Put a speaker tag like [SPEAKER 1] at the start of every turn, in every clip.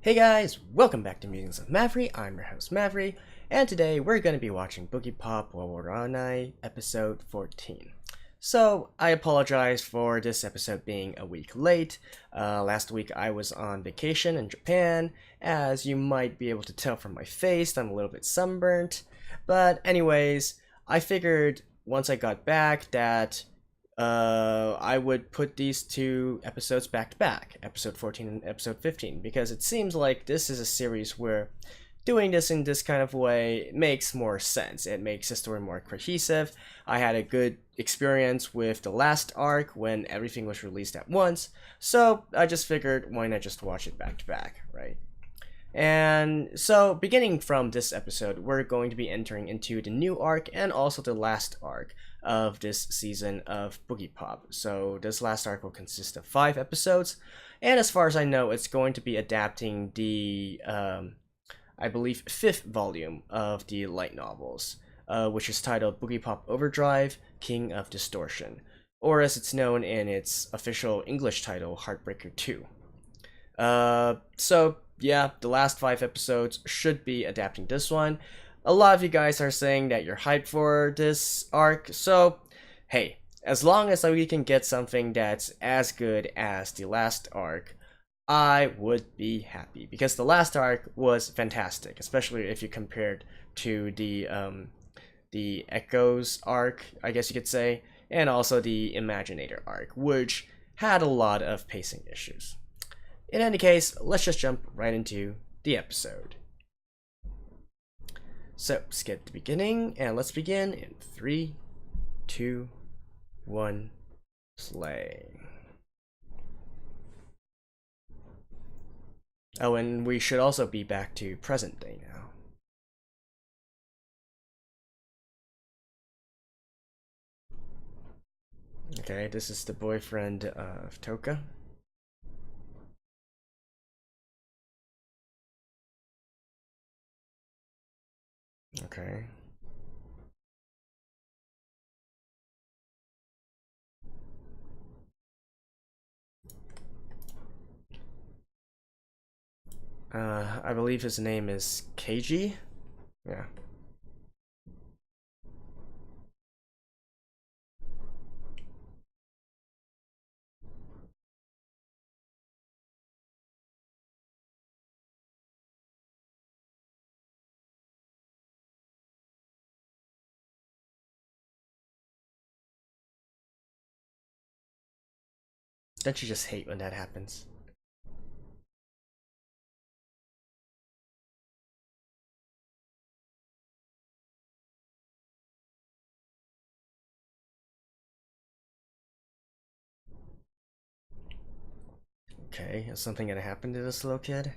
[SPEAKER 1] Hey guys, welcome back to Musings of Mavri. I'm your host Mavri, and today we're going to be watching Boogiepop Others episode 14. So, I apologize for this episode being a week late. Last week I was on vacation in Japan. As you might be able to tell from my face, I'm a little bit sunburnt. But anyways, I figured once I got back that I would put these two episodes back to back, episode 14 and episode 15, because it seems like this is a series where doing this in this kind of way makes more sense. It makes the story more cohesive. I had a good experience with the last arc when everything was released at once, so I just figured why not just watch it back to back, right? And so, beginning from this episode, we're going to be entering into the new arc and also the last arc of this season of Boogiepop. So, this last arc will consist of 5 episodes, and as far as I know, it's going to be adapting the, I believe, 5th volume of the light novels, which is titled Boogiepop Overdrive, King of Distortion, or as it's known in its official English title, Heartbreaker 2. So yeah, the last 5 episodes should be adapting this one. A lot of you guys are saying that you're hyped for this arc, so hey, as long as we can get something that's as good as the last arc, I would be happy, because the last arc was fantastic, especially if you compared to the Echoes arc, I guess you could say, and also the Imaginator arc, which had a lot of pacing issues. In any case, let's just jump right into the episode. So, skip the beginning, and let's begin in 3, 2, 1, play. Oh, and we should also be back to present day now. Okay, this is the boyfriend of Toka. Okay. I believe his name is Keiji? Yeah. Don't you just hate when that happens? Okay, is something gonna happen to this little kid?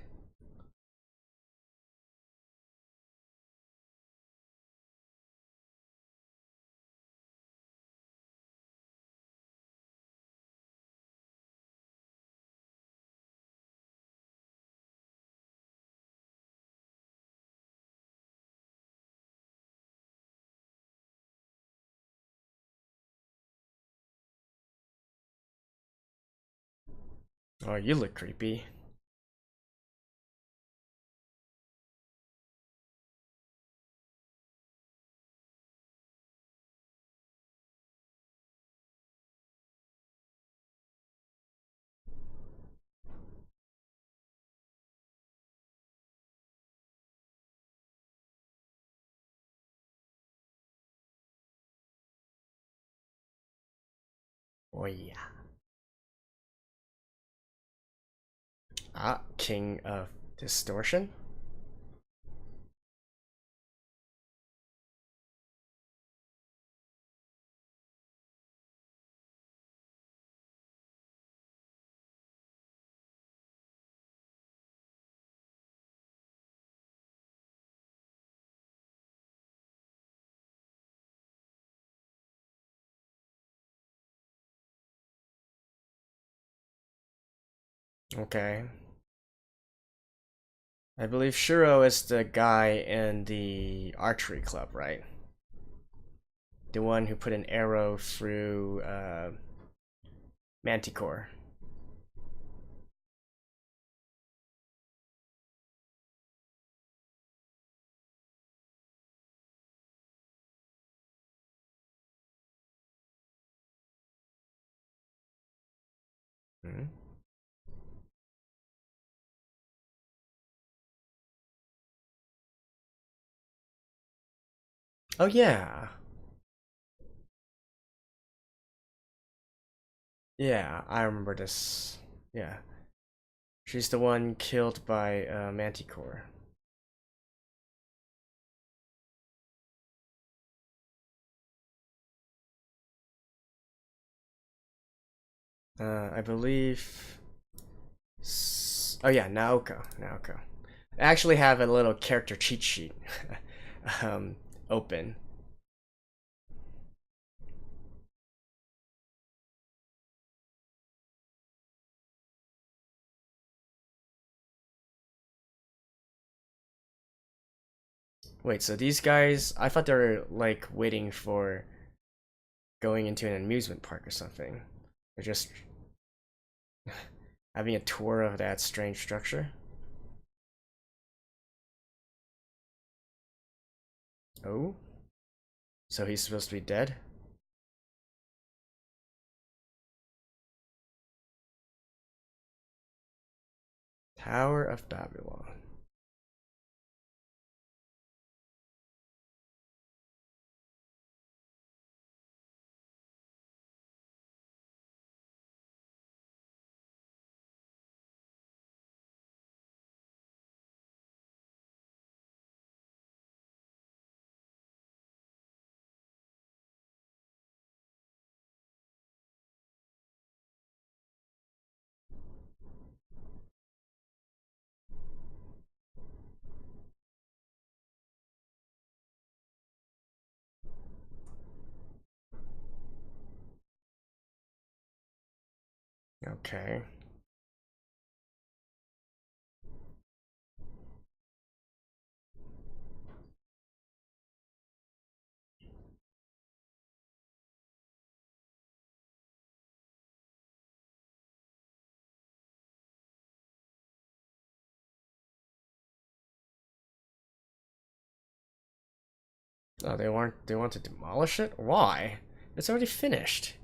[SPEAKER 1] Oh, you look creepy. Oh yeah. Ah, King of Distortion? Okay. I believe Shuro is the guy in the archery club, right? The one who put an arrow through Manticore. Hmm? Oh yeah. Yeah, I remember this. Yeah. She's the one killed by Manticore. I believe. Oh yeah, Naoko. Naoko. I actually have a little character cheat sheet um, open. Wait, so these guys, I thought they were like waiting for going into an amusement park or something. They're just having a tour of that strange structure. Oh? So he's supposed to be dead? Tower of Babylon. Okay. Oh, they want to demolish it? Why? It's already finished.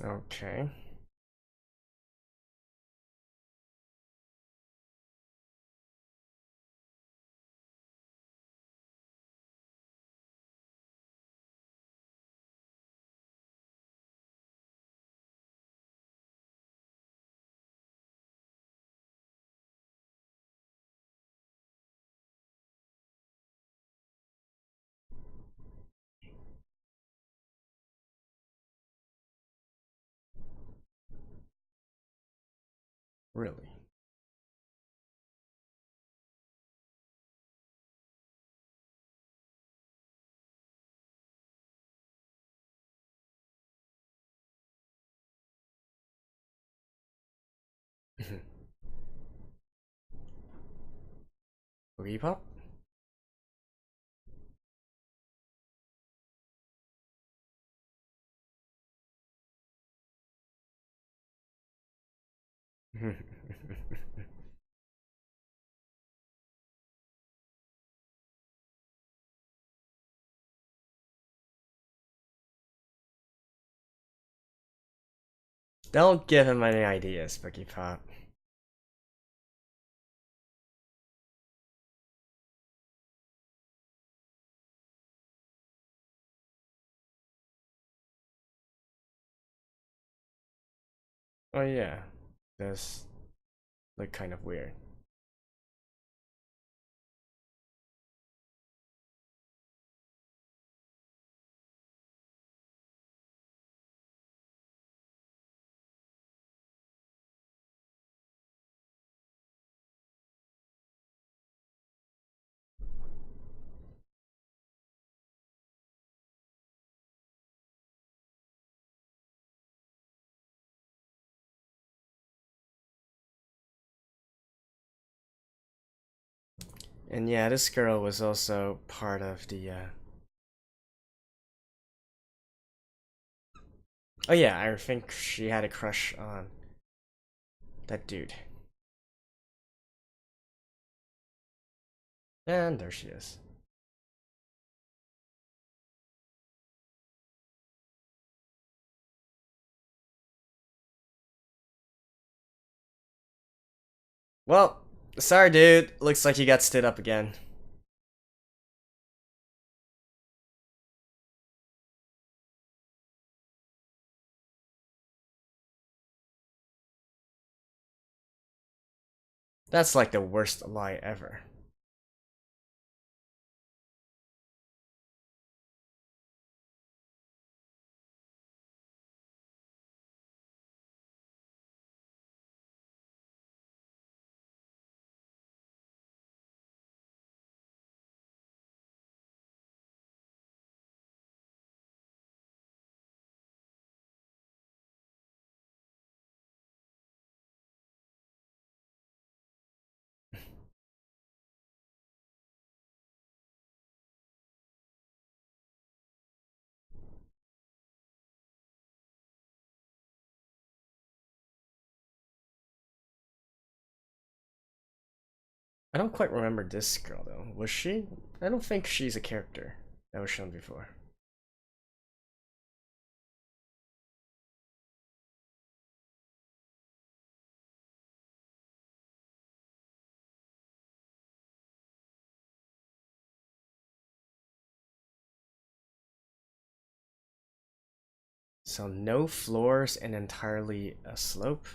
[SPEAKER 1] Okay. Really? Boogiepop? Don't give him any ideas, Boogiepop. Oh yeah. does look kind of weird. And yeah, this girl was also part of the oh yeah, I think she had a crush on that dude. And there she is. Well, sorry dude, looks like you got stood up again. That's like the worst lie ever. I don't quite remember this girl though. Was she? I don't think she's a character that was shown before. So no floors and entirely a slope.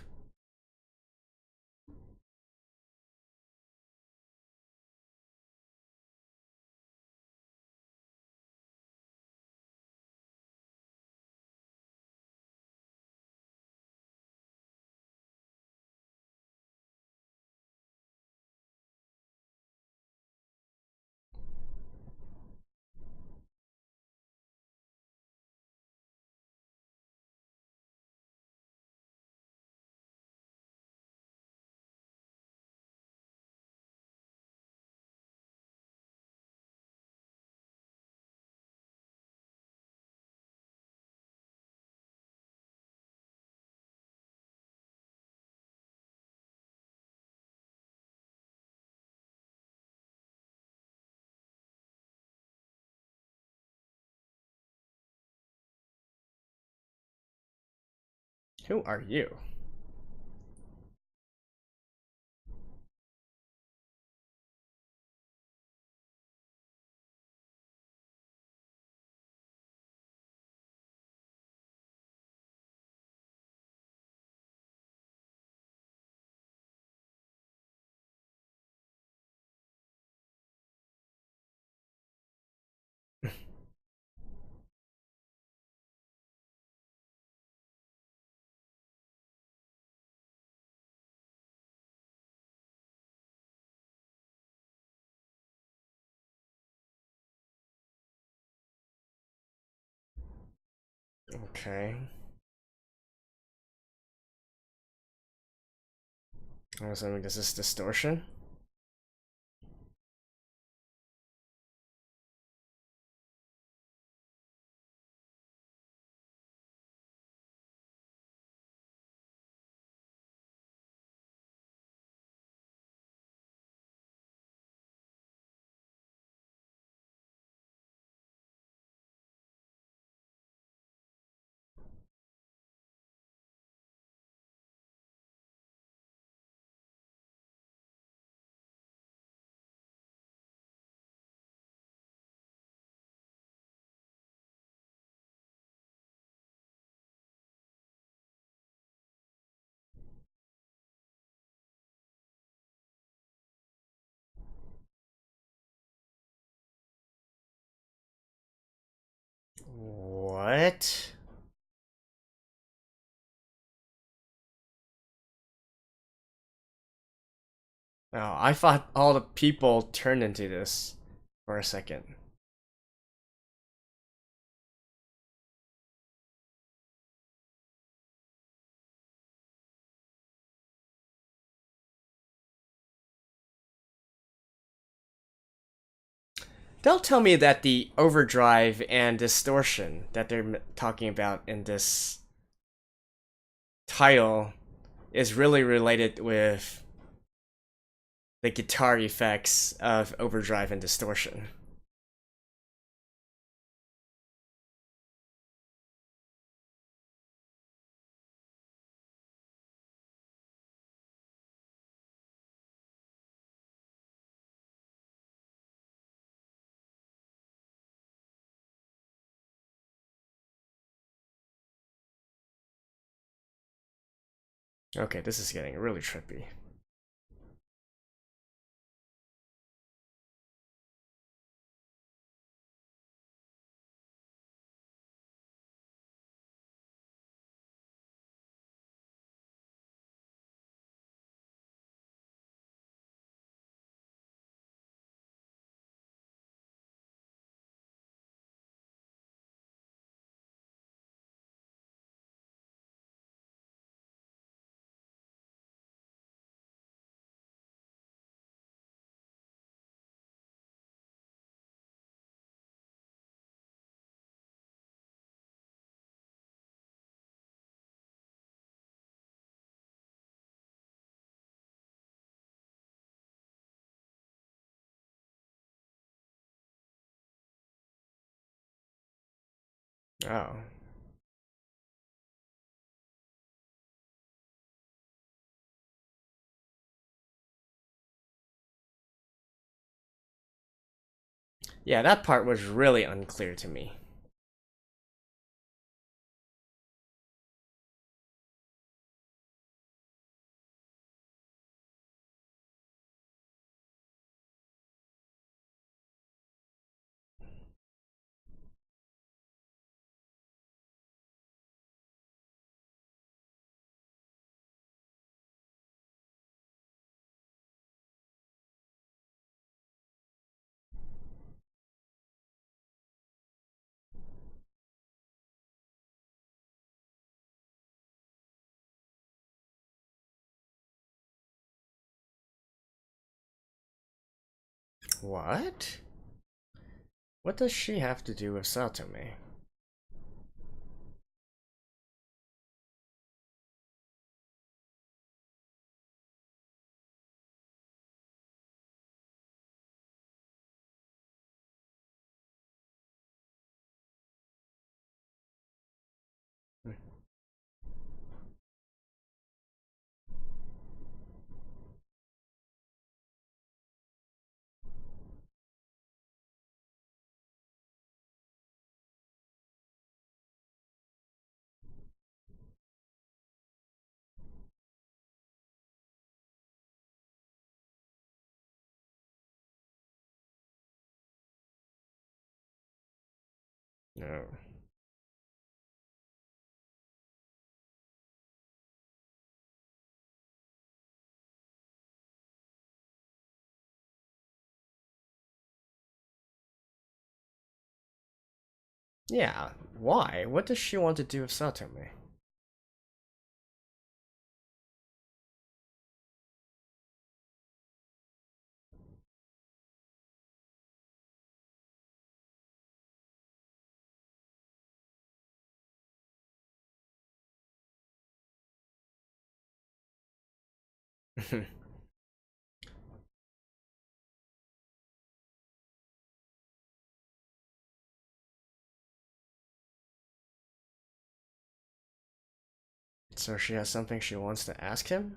[SPEAKER 1] Who are you? Okay. I'm assuming this is distortion. What? Oh, I thought all the people turned into this for a second. Don't tell me that the overdrive and distortion that they're talking about in this title is really related with the guitar effects of overdrive and distortion. Okay, this is getting really trippy. Oh. Yeah, that part was really unclear to me. What? What does she have to do with Satome? No. Yeah, why? What does she want to do with Satome? So she has something she wants to ask him?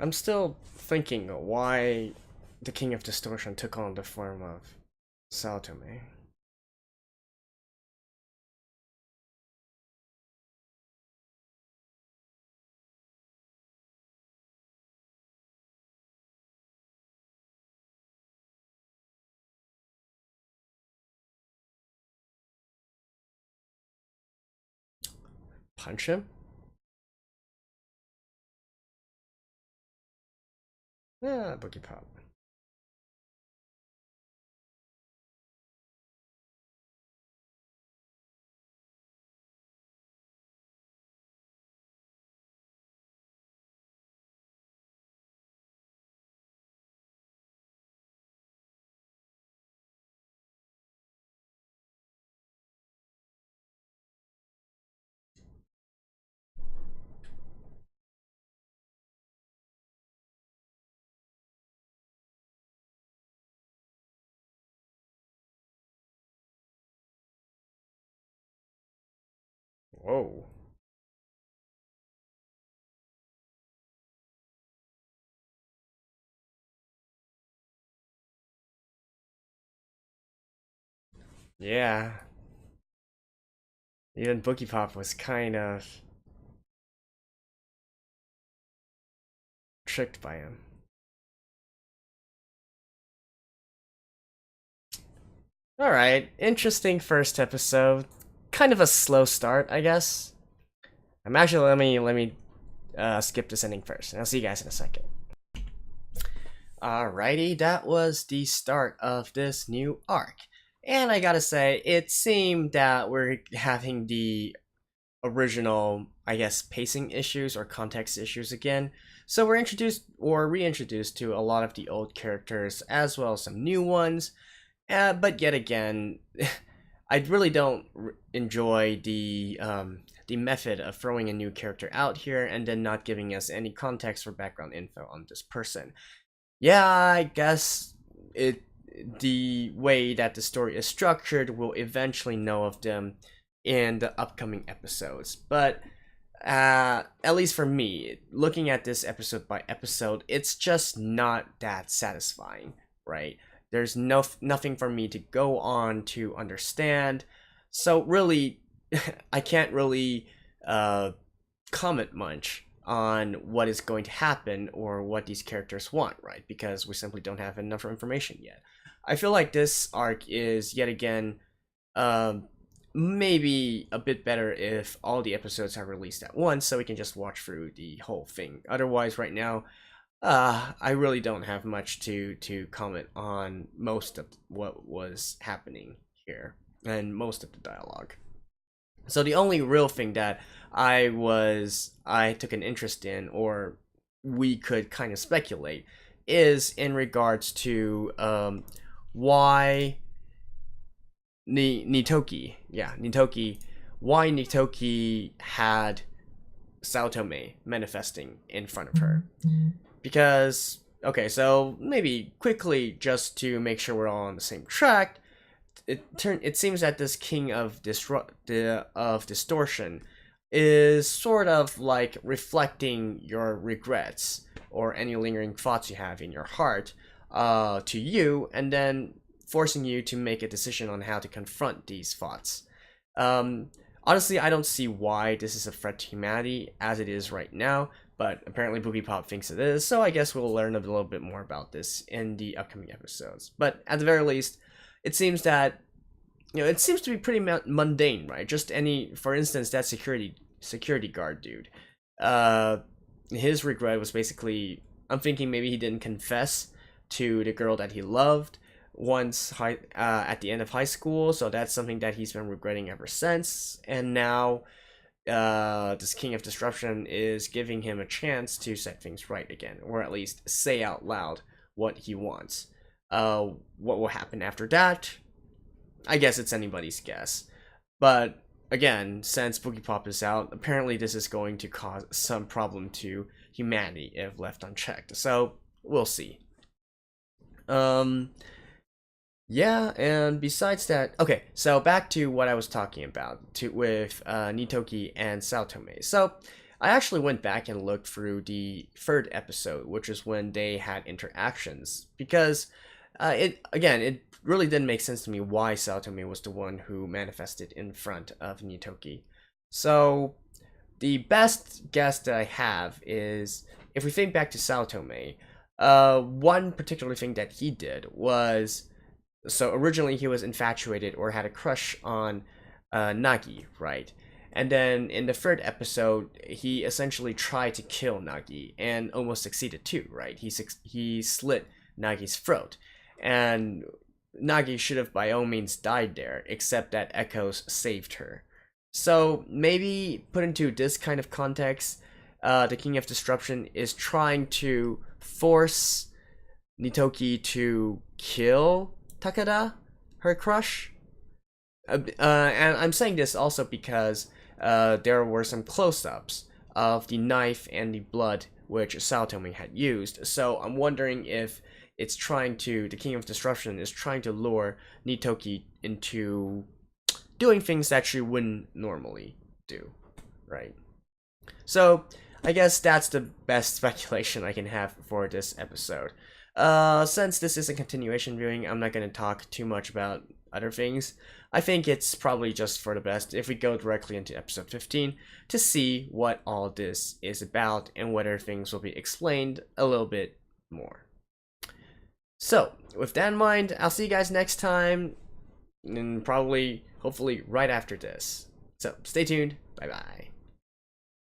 [SPEAKER 1] I'm still thinking why the King of Distortion took on the form of Saotome. Punch him? Yeah, Boogiepop. Whoa. Yeah. Even Boogiepop was kind of tricked by him. Alright, interesting first episode. Kind of a slow start, I guess. Actually, let me skip this ending first, and I'll see you guys in a second. Alrighty, that was the start of this new arc. And I gotta say, it seemed that we're having the original, I guess, pacing issues or context issues again. So we're introduced or reintroduced to a lot of the old characters as well as some new ones. But yet again, I really don't enjoy the method of throwing a new character out here and then not giving us any context or background info on this person. Yeah, I guess the way that the story is structured, we'll eventually know of them in the upcoming episodes. But at least for me, looking at this episode by episode, it's just not that satisfying, right? There's nothing for me to go on to understand. So really, I can't really comment much on what is going to happen or what these characters want, right? Because we simply don't have enough information yet. I feel like this arc is yet again maybe a bit better if all the episodes are released at once so we can just watch through the whole thing. Otherwise, right now, I really don't have much to comment on most of what was happening here and most of the dialogue. So the only real thing that I took an interest in, or we could kind of speculate, is in regards to why Nitoki, why Nitoki had Saotome manifesting in front of her. Because, okay, so maybe quickly, just to make sure we're all on the same track, it seems that this king of distortion is sort of like reflecting your regrets or any lingering thoughts you have in your heart to you, and then forcing you to make a decision on how to confront these thoughts. Honestly, I don't see why this is a threat to humanity as it is right now, but apparently Boogiepop thinks it is, so I guess we'll learn a little bit more about this in the upcoming episodes. But at the very least, it seems that, it seems to be pretty mundane, right? Just for instance, that security guard dude. His regret was basically, I'm thinking maybe he didn't confess to the girl that he loved once at the end of high school, so that's something that he's been regretting ever since. And now, this King of Disruption is giving him a chance to set things right again, or at least say out loud what he wants. What will happen after that? I guess it's anybody's guess. But again, since Boogiepop is out, apparently this is going to cause some problem to humanity if left unchecked. So we'll see. Yeah, and besides that, okay, so back to what I was talking about with Nitoki and Saotome. So I actually went back and looked through the third episode, which is when they had interactions, because it really didn't make sense to me why Saotome was the one who manifested in front of Nitoki. So the best guess that I have is, if we think back to Saotome, one particular thing that he did was, so originally he was infatuated or had a crush on Nagi, right? And then in the third episode, he essentially tried to kill Nagi and almost succeeded too, right? He slit Nagi's throat, and Nagi should have by all means died there, except that Echoes saved her. So maybe put into this kind of context, the King of Disruption is trying to force Nitoki to kill Takada, her crush. And I'm saying this also because there were some close-ups of the knife and the blood which Saotome had used. So I'm wondering if it's trying to, the King of Disruption is trying to lure Nitoki into doing things that she wouldn't normally do, right? So I guess that's the best speculation I can have for this episode. Since this is a continuation viewing, I'm not going to talk too much about other things. I think it's probably just for the best if we go directly into episode 15 to see what all this is about and whether things will be explained a little bit more. So, with that in mind, I'll see you guys next time, and probably, hopefully, right after this. So, stay tuned. Bye-bye.